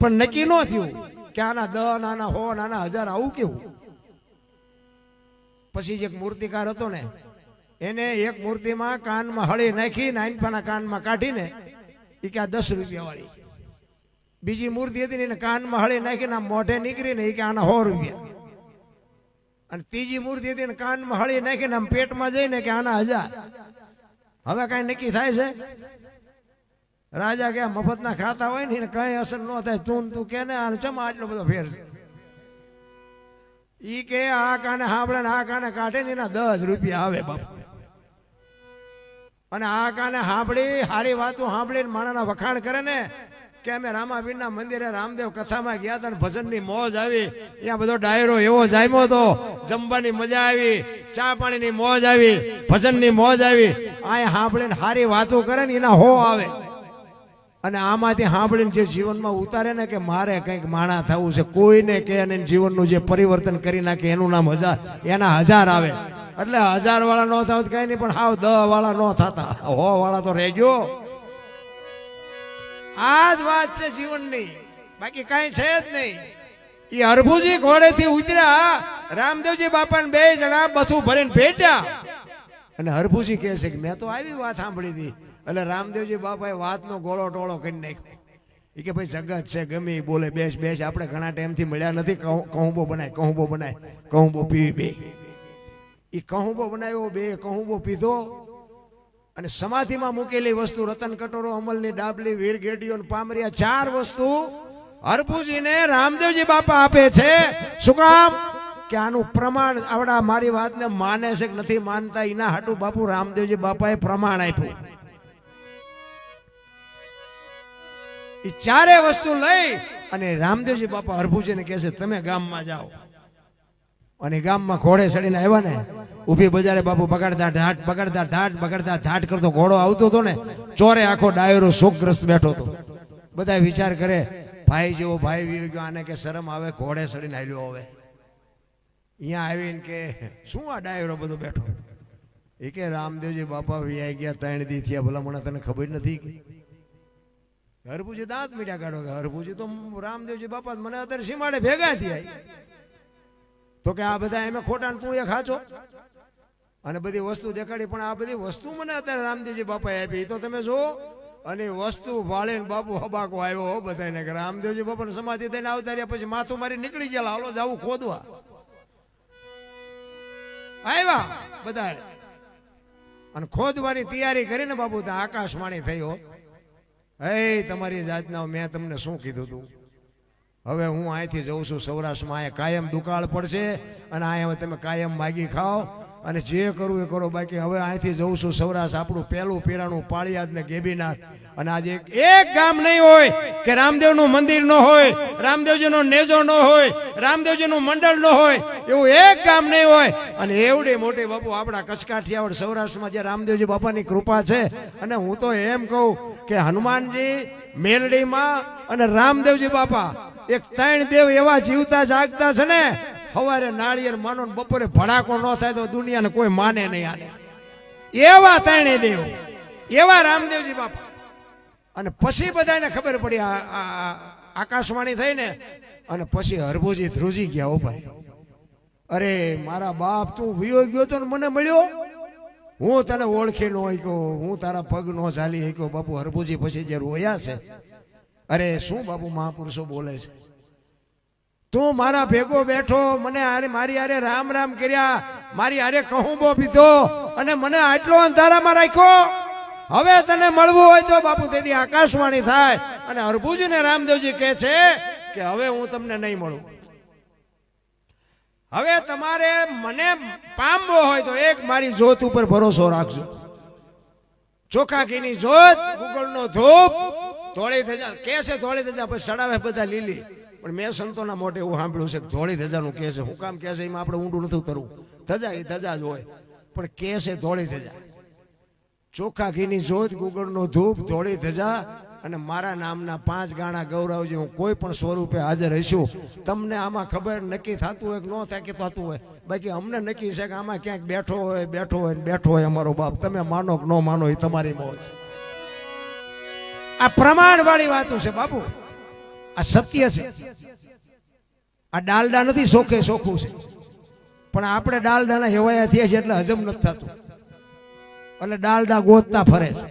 પણ નક્કી ન થયું કે આના 10, આના 100, આના 1000 આવું કેવું. પછી એક મૂર્તિકાર હતો ને, એને એક મૂર્તિમાં કાનમાં હળી નાખી, નાનપાના કાનમાં કાઢીને એ કે આ 10 રૂપિયા વાળી. બીજી મૂર્તિ હતી ને એને કાનમાં હળી નાખીને મોઢે નીકળીને એ કે આના 100 રૂપિયા. અને ત્રીજી મૂર્તિ હતી ને કાનમાં હળી નાખીને આમ પેટમાં જઈને કે આના 1000. હવે કઈ નક્કી થાય છે? રાજા કે મફતના ખાતા હોય ને કઈ અસર ન થાય. તું કે ને આ ચમા આટલો બધો ફેર છે. ઈ કે આ કાને સાંભળે ને આ કાને કાઢે ને એના 10 રૂપિયા આવે બાપુ. અને આ કાને સાંભળી હારી વાતો સાંભળીને માણાના વખાણ કરે ને કે અમે રામાપીરના મંદિરે રામદેવ કથામાં ગયા હતા, ભજનની મોજ આવી, ત્યાં બધો ડાયરો એવો જામ્યો હતો, જમવાની મજા આવી, ચા પાણીની મોજ આવી, ભજનની મોજ આવી. આ સાંભળીને હારી વાતો કરે ને એના 100 આવે. અને આમાંથી સાંભળીને જે જીવનમાં ઉતારે ને કે મારે કંઈક માણા થવું છે, કોઈને કે અને જીવનનું જે પરિવર્તન કરી નાખે એનું નામ 1000, એના 1000 આવે. એટલે 1000 વાળા ન થાવ કઈ નહીં, પણ હાવ 10 વાળા ન થતા, 100 વાળા તો રહેજો. આ જ વાત છે જીવનની, બાકી કઈ છે જ નહીં. એ હરભુજી ઘોડેથી ઉતર્યા, રામદેવજી બાપાને 2 જણા બથું ભરીને ભેટ્યા. અને હરભુજી કહે છે કે મેં તો આવી વાત સાંભળી હતી. એટલે રામદેવજી બાપાએ વાતનો ગોળો ટોળો કરી નાખ્યો. એ કે ભાઈ જગત છે ગમે બોલે, બેસ બેસ, આપણે ઘણા ટાઈમથી મળ્યા નથી, કહુંબો બનાય, કહુંબો બનાય, કહુંબો પીવી. 2 એ કહુંબો બનાવ્યો, 2 કહુંબો પીધો. અને સમાધિમાં મૂકેલી વસ્તુ, રતન કટોરો, અમલની ડાબલી, વીર ગેડીઓ, પામરિયા, 4 વસ્તુ હરભુજીને રામદેવજી બાપા આપે છે. શું કામ? કે આનું પ્રમાણ આવડા મારી વાતને માને છે કે નથી માનતા, એના હાટુ બાપુ રામદેવજી બાપાએ પ્રમાણ આપ્યું. એ 4 વસ્તુ લઈ અને રામદેવજી બાપા હરભુજીને કહે છે તમે ગામમાં જાઓ. અને ગામમાં ઘોડે ચડીને આવ્યા ને, ઊભી બજારે બાપુ બગાડતા ઢાટ બગાડતા ઢાટ બગાડતા ઢાટ કરતો ઘોડો આવતો હતો ને, ચોરે આખો ડાયરો શોકગ્રસ્ત બેઠો હતો. બધા વિચાર કરે, ભાઈ જેવો ભાઈ વી ગયો, આને કે શરમ આવે, ઘોડે ચડીને આવ્યો. હવે અહીંયા આવીને કે શું આ ડાયરો બધો બેઠો? એ કે રામદેવજી બાપા વિયાઈ ગયા, 3 દી થયા, ભલા મને તને ખબર નથી? હરભુજી દાંત મીઠા કાઢો કે હરભુજી તો રામદેવજી બાપા મને અત્યારે સીમાડે ભેગા થયા. તો કે આ બધા એમ ખોટા તું એ ખાચો અને બધી વસ્તુ દેખાડી, પણ આ બધી વસ્તુ મને અત્યારે રામદેવજી બાપાએ આપી, તો તમે જો. અને વસ્તુ ભાળીને બાપુ હબાકો આવ્યો બધાને કે રામદેવજી બાપાને સમાધિ થઈને આવતા રહ્યા, પછી માથું મારી નીકળી ગયા, હાલો જાવું ખોદવા. આવ્યા બધા અને ખોદવાની તૈયારી કરીને બાપુ ત્યાં આકાશવાણી થયો, હે તમારી જાતના મેં તમને શું કીધું તું? હવે હું અહીંથી જઉં છું સૌરાષ્ટ્રમાં, અહીંયા કાયમ દુકાળ પડશે અને અહીંયા તમે કાયમ માગી ખાઓ અને જે કરવું એ કરો. બાકી હવે અહીંથી જઉં છું સૌરાષ્ટ્ર, આપણું પહેલું પીરાણું પાળિયાદ ને ગેબીનાથ. અને આજે એક ગામ નહીં હોય કે રામદેવનું મંદિર ન હોય, રામદેવજીનો નેજો ન હોય, રામદેવજીનું મંડળ ન હોય, એવું એક ગામ નહીં હોય. અને એવડી મોટી બાપુ આપણા કચ્છ કાઠિયાવાડ સૌરાષ્ટ્રમાં જે રામદેવજી બાપાની કૃપા છે. અને હું તો એમ કહું કે હનુમાનજી, મેલડીમાં અને રામદેવજી બાપા એક 3 દેવ એવા જીવતા જાગતા છે ને, સવારે નાળિયેર માનો ને બપોરે ભડાકો ન થાય તો દુનિયાને કોઈ માને નહીં. આને એવા 3 દેવ, એવા રામદેવજી બાપા. અને પછી બધાને ખબર પડી, આકાશવાણી થઈ ને, અને પછી હરભુજી ધ્રુજી ગયા. ઓ ભાઈ, અરે મારા બાપ, તું વિયો ગયો તો મને મળ્યો, હું તને ઓળખી ન શક્યો, હું તારા પગ ન ચાલી શક્યો. બાપુ હરભુજી પછી જે રોયા છે, અરે શું બાપુ મહાપુરુષો બોલે છે, તું મારા ભેગો બેઠો, મને મારી હારે રામ રામ કર્યા, મારી હારે કહુંબો પીધો અને મને આટલો અંધારામાં રાખ્યો. હવે તને મળવું હોય તો બાપુ તેથી આકાશવાણી થાય. અને હરભુજી ને રામદેવજી કહે છે કે હવે હું તમને નહીં મળું. હવે તમારે મને પામવો હોય તો એક મારી જ્યોત ઉપર ભરોસો રાખજો. ચોખા ઘીની જ્યોત, ગુગળનો ધૂપ, ધોળી ધજા કે છે, ધોળી ધજા પછી ચડાવે બધા લીલી. પણ મેં સંતોના મોઢે એવું સાંભળ્યું છે કે ધોળી ધજાનું કે છે. હું કામ કે છે એમાં આપણે ઊંડું નથી ઉતરવું, ધજા એ ધજા જ હોય, પણ કે છે ધોળી ધજા. ચોખા ઘીની જ્યોત, ગુગળનો ધૂપ, ધોળી ધજા અને મારા નામના 5 ગાણા ગૌરવજી. હું કોઈ પણ સ્વરૂપે હાજર રહીશું. તમને આમાં ખબર નક્કી થતું હોય કે ન થાય કે થતું હોય, બાકી અમને નક્કી છે કે આમાં ક્યાંક બેઠો હોય, બેઠો હોય, બેઠો હોય અમારો બાપ. તમે માનો કે ન માનો એ તમારી મોજ. આ પ્રમાણ વાળી વાતો છે બાપુ, આ સત્ય છે. આ ડાલડા નથી, સોખે સોખું છે. પણ આપણે ડાલડાના હેવાયા થયા છે એટલે હજમ નથી થતું અને ડાલડા ગોતતા ફરે છે.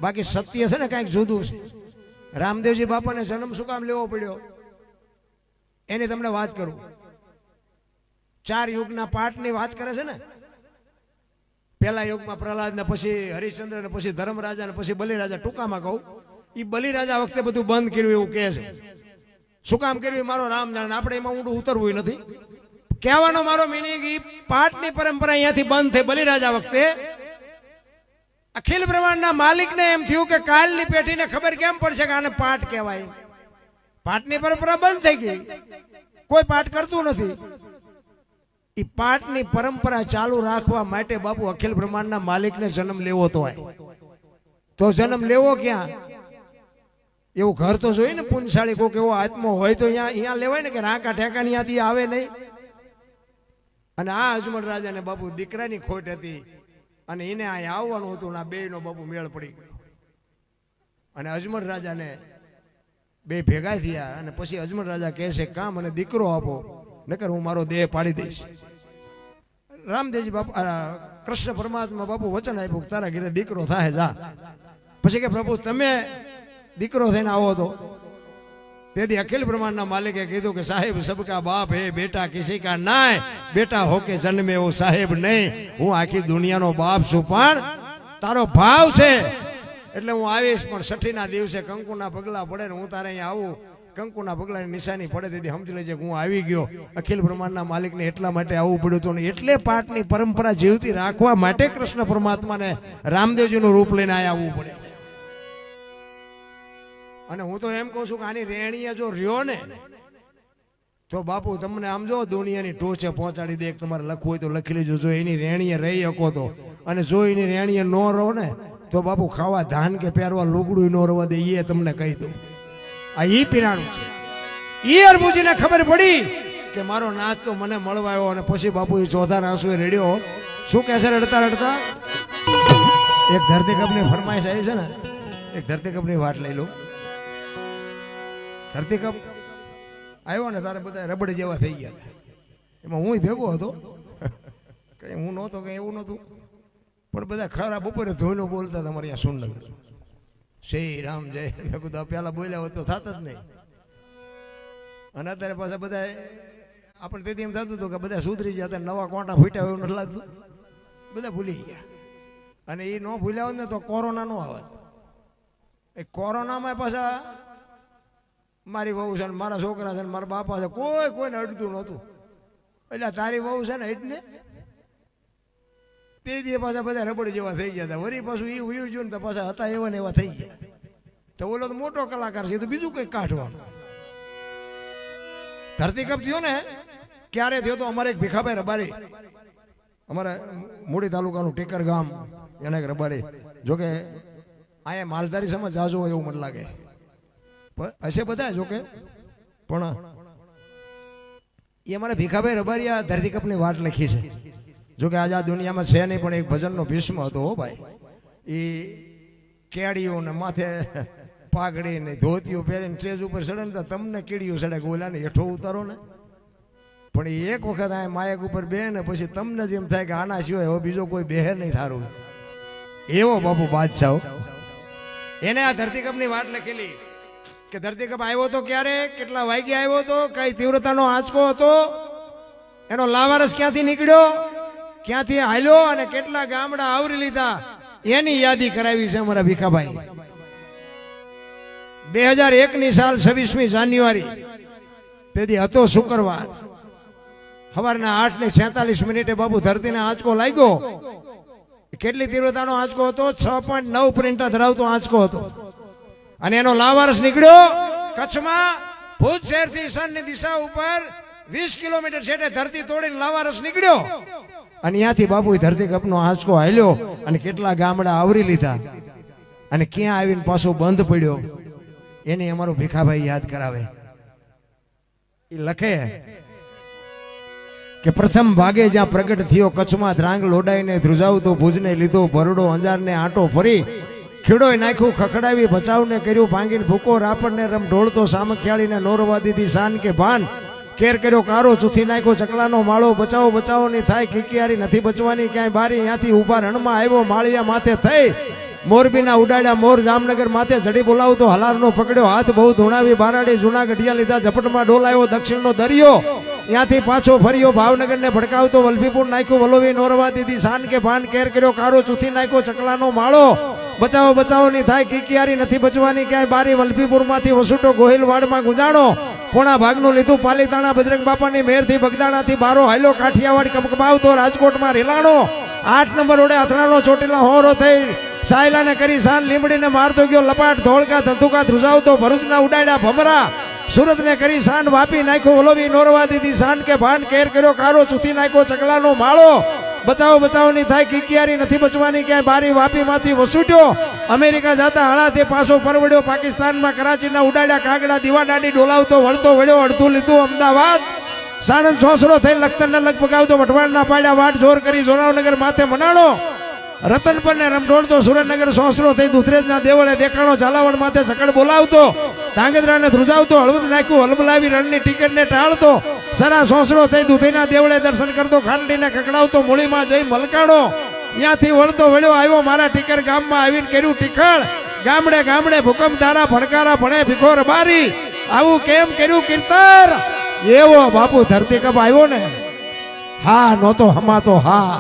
બાકી સત્ય છે ને કંઈક જુદું છે. રામદેવજી બાપાને જન્મ શું કામ લેવો પડ્યો એની તમને વાત કરું. 4 યુગના પાઠની વાત કરે છે ને. પહેલા યુગમાં પ્રહલાદ ને, પછી હરિશ્ચંદ્ર ને, પછી ધર્મરાજા ને, પછી બલિરાજા. ટૂંકામાં કહું, એ બલિરાજા વખતે બધું બંધ કર્યું એવું કહે છે. શું કામ કર્યું મારો રામ જાણે, આપણે એમાં ઊંડું ઉતરવું નથી. કહેવાનો મારો મિનિંગ, એ પાઠની પરંપરા અહીંયાથી બંધ થઈ બલિરાજા વખતે. અખિલ બ્રહ્માંડના માલિકને એમ થયું કે કાલની પેઢીને ખબર કેમ પડશે કે આને પાઠ કહેવાય. પાઠની પરંપરા બંધ થઈ ગઈ, કોઈ પાઠ કરતું નથી. એ પાઠની પરંપરા ચાલુ રાખવા માટે બાપુ અખિલ બ્રહ્માંડના માલિકને જન્મ લેવો તો જન્મ લેવો ક્યાં? એવું ઘર તો જોઈએ ને, પુનશાળી કોઈક એવો આત્મો હોય તો અહીંયા લેવાય ને, કે રાંકા ઠેકા ત્યાંથી આવે નહીં. અને આ અજમલ રાજાને બાપુ દીકરાની ખોટ હતી અને એને અહીંયા આવવાનું હતું. ના બેયનો બાપુ મેળ પડી ગયો અને અજમલ રાજાને 2 ભેગા થયા. અને પછી અજમલ રાજા કહે છે, કામ મને દીકરો આપો, નકર હું મારો દેહ પાડી દઈશ. રામદેવજી બાપુ, કૃષ્ણ પરમાત્મા બાપુ વચન આપ્યું કે તારા ઘરે દીકરો થાય, જા. પછી કે પ્રભુ તમે દીકરો થઈને આવો તો. તેથી અખિલ બ્રહ્માંડના માલિકે કીધું કે સાહેબ સબકા બાપ હે, બેટા કિસી કા નાય, બેટા હોકે જન્મે એવો સાહેબ નહીં. હું આખી દુનિયાનો બાપ છું, પણ તારો ભાવ છે એટલે હું આવીશ. પણ 6ઠીના દિવસે કંકુના પગલા પડે ને હું તારે અહીંયા આવું, કંકુના પગલાની નિશાની પડે તેથી સમજી લેજે કે હું આવી ગયો. અખિલ બ્રહ્માંડના માલિકને એટલા માટે આવવું પડ્યું હતું. એટલે પાઠની પરંપરા જીવતી રાખવા માટે કૃષ્ણ પરમાત્માને રામદેવજીનું રૂપ લઈને અહીંયા આવવું પડે. અને હું તો એમ કહું છું કે આની રેણીએ જો રહ્યો ને તો બાપુ તમને આમ જો દુનિયાની ટોચે પહોંચાડી દે, તમારે લખવું હોય તો લખી લેજો. જો એની રેણીએ રહી શકો તો, અને જો એની રેણીએ ન રહો ને તો બાપુ ખાવા ધાન કે પહેરવા લુગડું ન રવા દે, એ તમને કહી દઉં. આ ઈ પીરાણું છે. ઈ અરબુજીને ખબર પડી કે મારો નાચ તો મને મળવા આવ્યો, અને પછી બાપુ એ ચોથા આંસુએ રેડ્યો. શું કહે છે રડતા રડતા? એક ધરતીકપની ફરમાઈશ આવી છે ને, એક ધરતીકપની વાત લઈ લો. ધરતીકપ આવ્યો ને તારે બધા રબડ જેવા થઈ ગયા. એમાં હું ભેગો હતો, કઈ હું નહોતો, કઈ એવું નહોતું, પણ બધા ખરા બપોરે ધોઈને બોલતા હતા અમારે અહીંયા સુરનગર, શ્રી રામ જય. મેં કીધું પેલા બોલ્યા હોત તો થાત જ નહીં. અને અત્યારે પાછા બધા આપણે તેથી એમ થતું હતું કે બધા સુધરી ગયા, નવા કોટા ફૂટ્યા હોય એવું નથી લાગતું, બધા ભૂલી ગયા. અને એ ન ભૂલ્યા હોત ને તો કોરોના નો આવત. એ કોરોનામાં પાછા મારી વહુ છે ને મારા છોકરા છે ને મારા બાપા છે, કોઈને અડતું નહોતું. એટલે તારી વહુ છે ને એટલે તે દી પાછા બધા રબડ જેવા થઈ ગયા હતા. વળી પાછું એ ઉયું જોયું ને તો પાછા હતા એવા ને એવા થઈ ગયા. તો ઓલો તો મોટો કલાકાર છે, તો બીજું કંઈક કાઢવાનું. ધરતીકપ થયો ને ક્યારે થયો તો અમારે એક ભીખાભાઈ રબારી, અમારા મૂડી તાલુકાનું ટેકર ગામ, એને એક રબારી, જોકે અહીંયા માલધારી સમાજ જાજો હોય એવું મને લાગે, હશે બધા જોકે, પણ એ અમારા ભીખાભાઈ રબારી આ ધરતીકપની વાત લખી છે. જોકે આજે આ દુનિયામાં છે નહીં, પણ એક ભજનનો ભીષ્મ હતો હો ભાઈ. એ કેડીઓ ને માથે પાઘડી ને ધોતીઓ પહેરીને સ્ટેજ ઉપર ચડે ને તો તમને કીડીઓ ચડે, ગોલાને હેઠો ઉતારો ને. પણ એ એક વખત આ માયક ઉપર બે ને પછી તમને જ એમ થાય કે આના સિવાય હવે બીજો કોઈ બેહે નહીં થારું. એવો બાપુ બાદશાહ. એને આ ધરતીકપની વાત લખેલી કે ધરતીકપ આવ્યો તો ક્યારે, કેટલા વાગે આવ્યો તો, કઈ તીવ્રતાનો આંચકો હતો, એનો લાવારસ ક્યાંથી નીકળ્યો, ક્યાંથી હાલ્યો, અને કેટલા ગામડા આવરી લીધા, એની યાદી કરાવી છે અમારા ભીખાભાઈ. 2001 સાલ 26મી જાન્યુઆરી, તેથી હતો શુક્રવાર, સવારના 8:46 બાપુ ધરતીને આંચકો લાગ્યો. કેટલી તીવ્રતાનો આંચકો હતો? 6.9 પ્રિન્ટર ધરાવતો આંચકો હતો. અને એનો લાવારસ નીકળ્યો કચ્છમાં ભુજ શહેરથી ઈશાનની દિશા ઉપર 20 કિલોમીટર છેટે ધરતી તોડીને લાવારસ નીકળ્યો. અને ત્યાંથી બાપુ ધરતીકપનો આંચકો હાલ્યો અને કેટલા ગામડા આવરી લીધા, અને ક્યાં આવીને પાછો બંધ પડ્યો. એને અમારો ભીખાભાઈ યાદ કરાવે. એ લખે કે પ્રથમ ભાગે જ્યાં પ્રગટ થયો કચ્છમાં ધ્રાંગ લોડાઈને ધ્રુજાવતો, ભુજને લીધો ભરડો, અંજારને આંટો ફરી, ખીડોય નાખ્યું ખખડાવી, બચાવને કર્યું ભાંગીને ભૂકો, રાપડને રમ ઢોળતો, સામખિયાળીને નોરવા દીધી શાન કે ભાન, કેર કર્યો કારો, ચૂથી નાખ્યો ચકલાનો માળો, બચાવો બચાવો ની થાય કિકિયારી નથી બચવાની ક્યાંય બારી, ત્યાંથી ઉભા રણમાં આવ્યો માળિયા માથે થઈ, મોરબીના ઉડાડ્યા મોર, જામનગર માથે જડી બોલાવતો, હલારનો પકડ્યો હાથ બહુ ધૂણાવી, બારાડી જૂના ગઢિયા લીધા, ઝપટમાં ડોલાયો દક્ષિણનો દરિયો, ત્યાંથી પાછો ફર્યો, ભાવનગરને ભડકાવતો, વલભીપુર નાખ્યો વલોવી, નોરવા દીધી શાન કે ભાન, કેર કર્યો કારો, ચૂથી નાખ્યો ચકલાનો માળો, બચાવો બચાવો ની થાય કિકિયારી નથી બચવાની ક્યાંય બારી, વલભીપુર માંથી વસુટો ગોહિલવાડમાં ગુજાણો, પોણા ભાગનું લીધું પાલીતાણા, બજરંગ બાપાની મેરથી બગદાણાથી બારો હાલ્યો, કાઠિયાવાડ કમકમાવતો, રાજકોટમાં રેલાણો, 8 નંબર ઓડે અથડાણો, ચોટીલા હોરો થઈ, સાયલાને કરી શાન, લીમડીને મારતો ગયો લપાટ, ધોળકા ધંધુકા ધ્રુજાવતો, ભરૂચના ઉડાડ્યા ભમરા, સુરતને કરી શાન, વાપી નાખ્યો વલોવી, નોરવા દીધી શાન કે ભાન, કેર કર્યો કારો, ચૂથી નાખ્યો ચકલાનો માળો, બચાવો બચાવો ની થાય કિકિયારી નથી બચવાની ક્યાંય બારી, વાપી માંથી વસૂટ્યો, અમેરિકા જતા હળાથી પાછો પરવડ્યો, પાકિસ્તાનમાં કરાચીના ઉડાડ્યા કાગડા, દીવાદાંડી ડોલાવતો, વળતો વળ્યો, અડધું લીધું અમદાવાદ, સાણંદ છોસરો થઈ લખતરને લગ પગાવતો, વઢવાણના પાડ્યા વાટ જોર કરી, જોરાવનગર માથે મનાણો, રતનપરને રમઢોળતો, સુરેન્દ્રનગર સોસરો થઈ દુધરેજના દેવળે દેખાણો, ઝાલાવાડ માથે સકડ બોલાવતો, ધાંગધ્રાને ધ્રુજાવતો, હળવદ નાખ્યું હલબલાવી, રણની ટિકિટને ટાળતો, સરા સોસરો થઈ દુધીના દેવળે દર્શન કરતો, ખાંડીને કકડાવતો, મૂળીમાં જઈ મલકાણો, ત્યાંથી વળતો વળ્યો આવ્યો મારા ટીકર ગામમાં આવીને કર્યું ટીખળ, ગામડે ગામડે ભૂકંપ ધારા ભડકારા ભણે ભીખો રબારી, આવું કેમ કર્યું કીર્તર. એવો બાપુ ધરતીકપ આવ્યો ને, હા નહોતો હમાતો હા.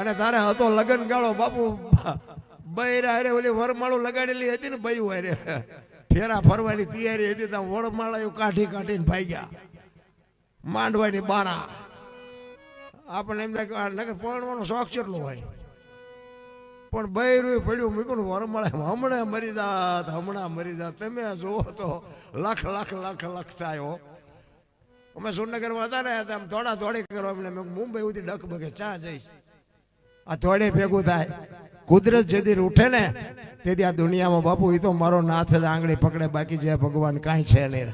અને તારે હતો લગન ગાળો બાપુ, બૈરા હારે ઓલી વરમાળો લગાડેલી હતી ને, બૈયું હારે ફેરા ફરવાની તૈયારી હતી, ત્યાં વરમાળા કાઢી કાઢીને ભાગ્યા, માંડવાની બારા. આપણને એમ થાય કે પરણવાનો શોખ કેટલો હોય, પણ બૈરું પડ્યું મૂક્યું વરમાળા, હમણાં મરી જાત હમણાં મરી જાત. તમે જુઓ તો લખ લખ લખ લખ થાય. અમે સુરનગરમાં હતા ને આમ દોડા દોડી કરવા અમને મુંબઈ સુધી ડક બગે ચા જઈશ આ દોડે ભેગું થાય કુદરત જેથી ઉઠે ને તેથી આ દુનિયામાં બાપુ એ તો મારો નાથ જ આંગળી પકડે બાકી જે ભગવાન કાંઈ છે નહીં.